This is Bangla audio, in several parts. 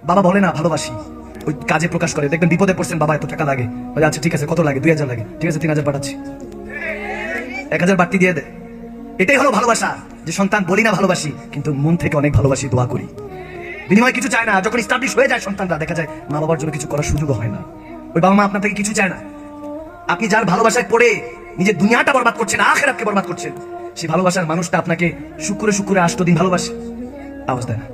বাবা বলে না ভালোবাসি, ওই কাজে প্রকাশ করে। দেখবেন বিপদে পড়ছেন, বাবা এত টাকা লাগে, বলে আচ্ছা ঠিক আছে, কত লাগে? 2000 লাগে, ঠিক আছে 3000 পাঠাচ্ছি, 1000 বাড়তি দিয়ে দে। এটাই হলো ভালোবাসা, যে সন্তান বলি না ভালোবাসি, কিন্তু মন থেকে অনেক ভালোবাসি, দোয়া করি, বিনিময় কিছু চায় না। যখন স্টাবলিশ হয়ে যায় সন্তানরা, দেখা যায় মা বাবার জন্য কিছু করার সুযোগ হয় না। ওই বাবা মা আপনার থেকে কিছু চায় না। আপনি যার ভালোবাসায় পড়ে নিজের দুনিয়াটা বরবাদ করছেন, আখিরাতকে বরবাদ করছেন, সেই ভালোবাসার মানুষটা আপনাকে শুক্রে শুক্রে 8 দিন ভালোবাসে, আওয়াজ দেয় না।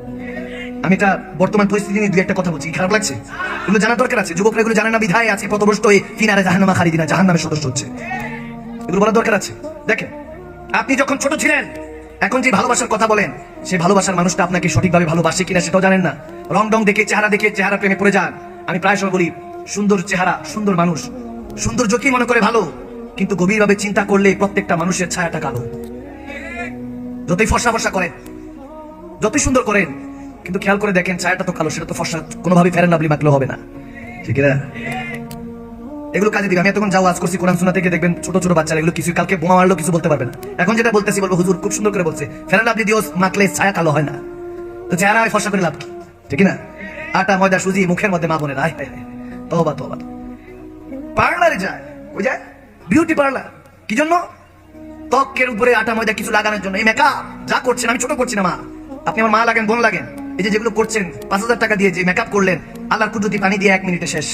আমি এটা বর্তমান পরিস্থিতি নিয়ে দুই একটা কথা বলছি, খারাপ লাগছে? এগুলো জানার দরকার আছে। যুবকরা এগুলো জানে না, বিধায় আছে পথভ্রষ্ট হয়ে ফিনারে জাহান্নামা খালিদিনা, জাহান্নামের সদস্য হচ্ছে। এগুলো বলার দরকার আছে। দেখেন, আপনি যখন ছোট ছিলেন, এখন যে ভালোবাসার কথা বলেন, সেই ভালোবাসার মানুষটা আপনাকে সঠিকভাবে ভালোবাসে কিনা সেটাও জানেন না। রং ডং দেখে, চেহারা প্রেমে পড়ে যান। আমি প্রায় সময় বলি, সুন্দর চেহারা, সুন্দর মানুষ, সৌন্দর্যকেই মনে করে ভালো, কিন্তু গভীরভাবে চিন্তা করলে প্রত্যেকটা মানুষের ছায়াটা কালো। যতই ফর্সা ফর্সা করেন, যতই সুন্দর করেন, কিন্তু খেয়াল করে দেখেন ছায়াটা তো কালো, সেটা তো ফর্সা কোনোভাবে ফেরেন লাভলি মাখলেও হবে না, ঠিক না? এগুলো কাজে দিবে। আমি এতক্ষণ যাও আজ করছি কোরআন সুন্নাহ থেকে, দেখবেন ছোট ছোট বাচ্চারা এগুলো কিছু কালকে বোমা মারলেও কিছু বলতে পারবে না। এখন যেটা বলতেছি বলবো, হুজুর খুব সুন্দর করে বলছে, ফেরেন লাভলি দিও মাখলে ছায়া কালো হয় না, তো চেহারা ফর্সা করে লাভ কি, ঠিক না? আটা ময়দা সুজি মুখের মধ্যে মা বোনের, আয় হায় হায়, তওবা তওবা। পার্লারে যায়, ওই যায় বিউটি পার্লার, কি জন্য? ত্বকের উপরে আটা ময়দা কিছু লাগানোর জন্য। এই মেকআপ যা করছেন, আমি ছোট করছি না মা, আপনি আমার মা লাগেন, বোন লাগেন, এই যে যেগুলো করছেন 5000 টাকা দিয়ে যে মেকআপ করলেন, আল্লাহর কুদরতি পানি দিয়ে 1 মিনিটে শেষ।